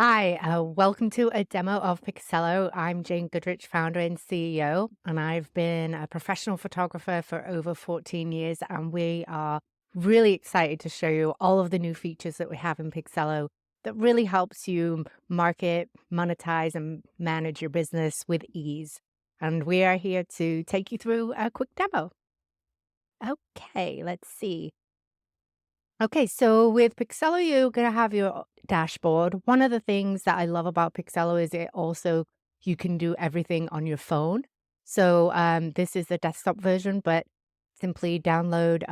Hi, welcome to a demo of Picsello. I'm Jane Goodrich, founder and CEO, and I've been a professional photographer for over 14 years. And we are really excited to show you all of the new features that we have in Picsello that really helps you market, monetize, and manage your business with ease. And we are here to take you through a quick demo. Okay, let's see. Okay, so with Pixello, you're gonna have your dashboard. One of the things that I love about Pixello is it also you can do everything on your phone. So this is the desktop version, but simply download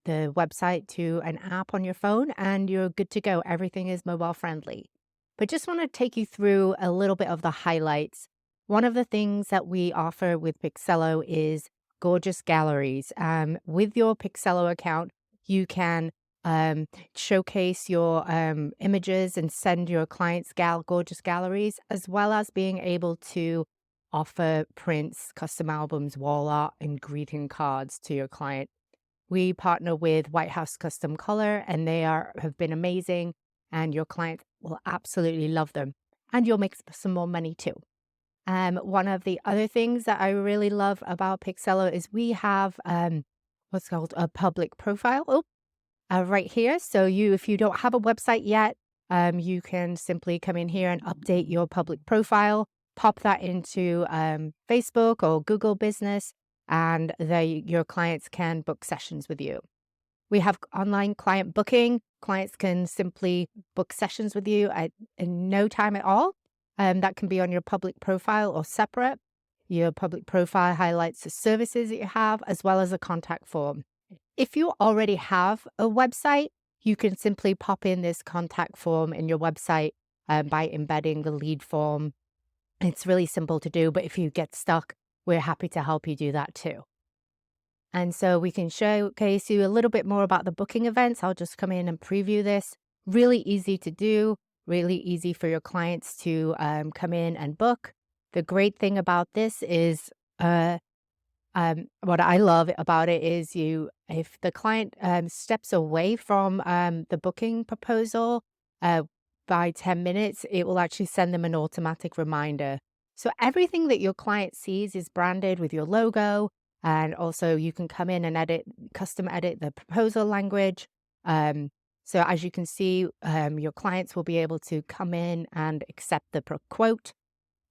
the website to an app on your phone, and you're good to go. Everything is mobile friendly. But just want to take you through a little bit of the highlights. One of the things that we offer with Pixello is gorgeous galleries. With your Pixello account, you can um, showcase your images and send your clients gorgeous galleries, as well as being able to offer prints, custom albums, wall art, and greeting cards to your client. We partner with White House Custom Color, and have been amazing, and your clients will absolutely love them, and you'll make some more money too. One of the other things that I really love about Pixello is we have what's called a public profile. Right here. So if you don't have a website yet, you can simply come in here and update your public profile, pop that into Facebook or Google Business, and your clients can book sessions with you. We have online client booking. Clients can simply book sessions with you in no time at all. That can be on your public profile or separate. Your public profile highlights the services that you have, as well as a contact form. If you already have a website, you can simply pop in this contact form in your website by embedding the lead form. It's really simple to do, but if you get stuck, we're happy to help you do that too. And so we can showcase you a little bit more about the booking events. I'll just come in and preview this. Really easy to do, really easy for your clients to come in and book. The great thing about this is what I love about it is if the client steps away from the booking proposal uh, by 10 minutes, it will actually send them an automatic reminder. So everything that your client sees is branded with your logo. And also you can come in and custom edit the proposal language. So as you can see, your clients will be able to come in and accept the quote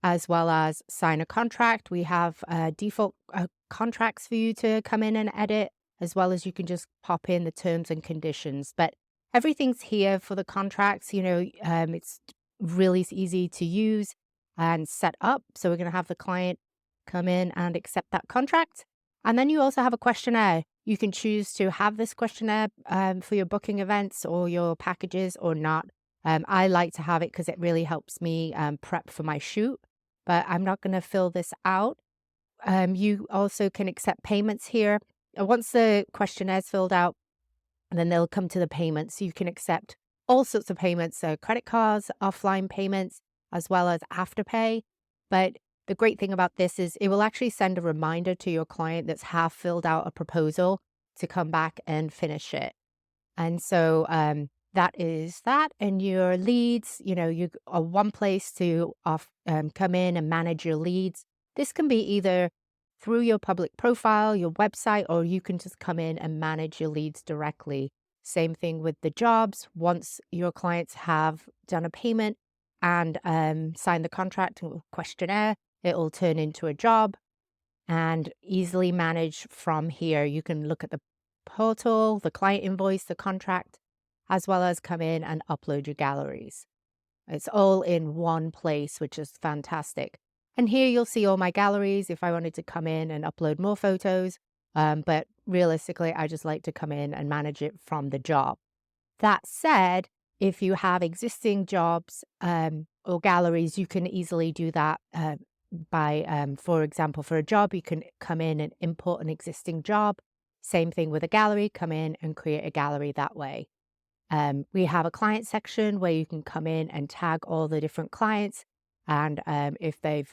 as well as sign a contract. We have default contracts for you to come in and edit, as well as you can just pop in the terms and conditions. But everything's here for the contracts. It's really easy to use and set up. So we're going to have the client come in and accept that contract. And then you also have a questionnaire. You can choose to have this questionnaire for your booking events or your packages or not. I like to have it because it really helps me prep for my shoot, but I'm not going to fill this out. You also can accept payments here. Once the questionnaire is filled out, then they'll come to the payments. You can accept all sorts of payments, so credit cards, offline payments, as well as afterpay. But the great thing about this is it will actually send a reminder to your client that's half filled out a proposal to come back and finish it. And so that is that. And your leads, you are one place to come in and manage your leads. This can be either through your public profile, your website, or you can just come in and manage your leads directly. Same thing with the jobs. Once your clients have done a payment and signed the contract or questionnaire, it will turn into a job and easily manage from here. You can look at the portal, the client invoice, the contract, as well as come in and upload your galleries. It's all in one place, which is fantastic. And here you'll see all my galleries if I wanted to come in and upload more photos. But realistically, I just like to come in and manage it from the job. That said, if you have existing jobs or galleries, you can easily do that for example, for a job, you can come in and import an existing job. Same thing with a gallery, come in and create a gallery that way. We have a client section where you can come in and tag all the different clients. And if they've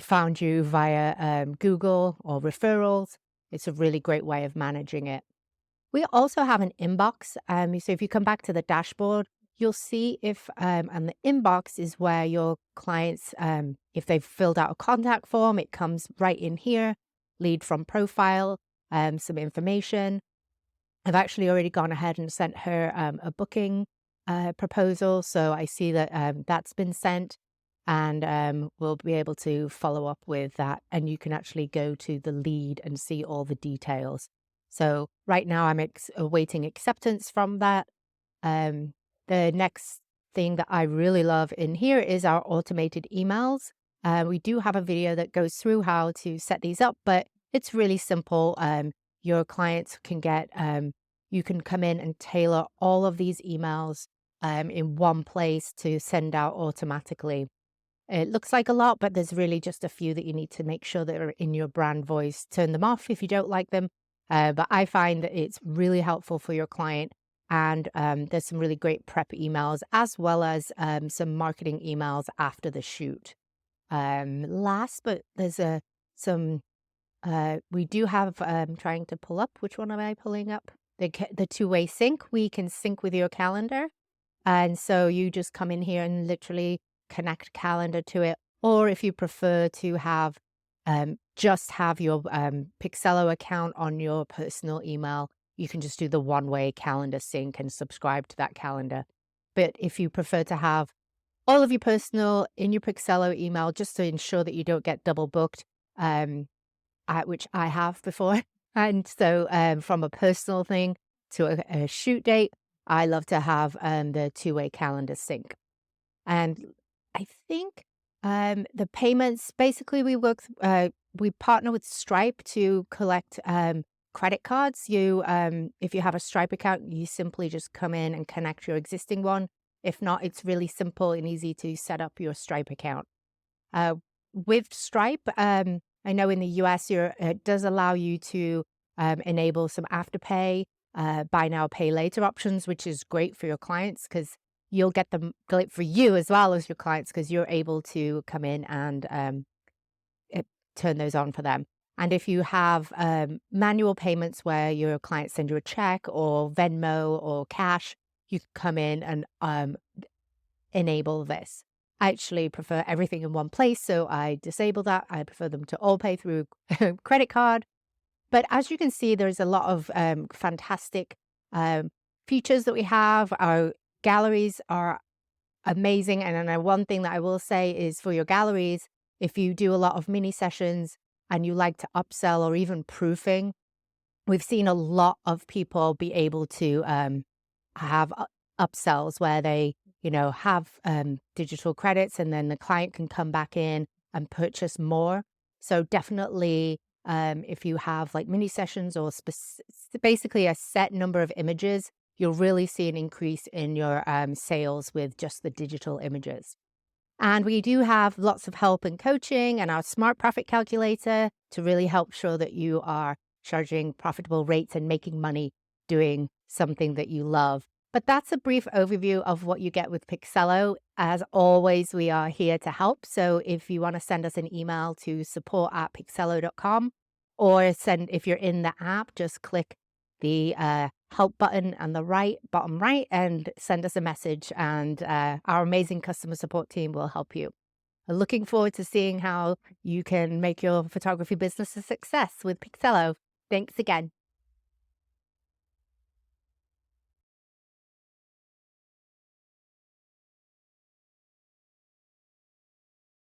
found you via Google or referrals, it's a really great way of managing it. We also have an inbox. So if you come back to the dashboard, you'll see if, and the inbox is where your clients, if they've filled out a contact form, it comes right in here, lead from profile, some information. I've actually already gone ahead and sent her a booking proposal. So I see that that's been sent, and we'll be able to follow up with that. And you can actually go to the lead and see all the details. So right now I'm awaiting acceptance from that. Um, the next thing that I really love in here is our automated emails. We do have a video that goes through how to set these up, but it's really simple. Your clients can get, you can come in and tailor all of these emails in one place to send out automatically. It looks like a lot, but there's really just a few that you need to make sure that are in your brand voice. Turn them off if you don't like them. But I find that it's really helpful for your client. And there's some really great prep emails as well as some marketing emails after the shoot. Last, but there's some, we do have, trying to pull up, which one am I pulling up? The two-way sync. We can sync with your calendar. And so you just come in here and literally connect calendar to it. Or if you prefer to have just have your Picsello account on your personal email, you can just do the one-way calendar sync and subscribe to that calendar. But if you prefer to have all of your personal in your Picsello email, just to ensure that you don't get double booked, which I have before. And so from a personal thing to a shoot date, I love to have the two-way calendar sync. And I think the payments, basically we partner with Stripe to collect credit cards. If you have a Stripe account, you simply just come in and connect your existing one. If not, it's really simple and easy to set up your Stripe account. With Stripe, I know in the US, it does allow you to enable some afterpay, buy now, pay later options, which is great for your clients because you'll get them great for you as well as your clients because you're able to come in and turn those on for them. And if you have manual payments where your clients send you a check or Venmo or cash, you can come in and enable this. I actually prefer everything in one place, so I disable that. I prefer them to all pay through credit card. But as you can see, there's a lot of fantastic features that we have. Our galleries are amazing. And then one thing that I will say is for your galleries, if you do a lot of mini sessions and you like to upsell or even proofing, we've seen a lot of people be able to have upsells where they, have digital credits and then the client can come back in and purchase more. So definitely, if you have like mini sessions or basically a set number of images, you'll really see an increase in your sales with just the digital images. And we do have lots of help and coaching and our smart profit calculator to really help sure that you are charging profitable rates and making money doing something that you love. But that's a brief overview of what you get with Picsello. As always, we are here to help. So if you want to send us an email to support@picsello.com or if you're in the app, just click the help button on the bottom right and send us a message and our amazing customer support team will help you. Looking forward to seeing how you can make your photography business a success with Picsello. Thanks again.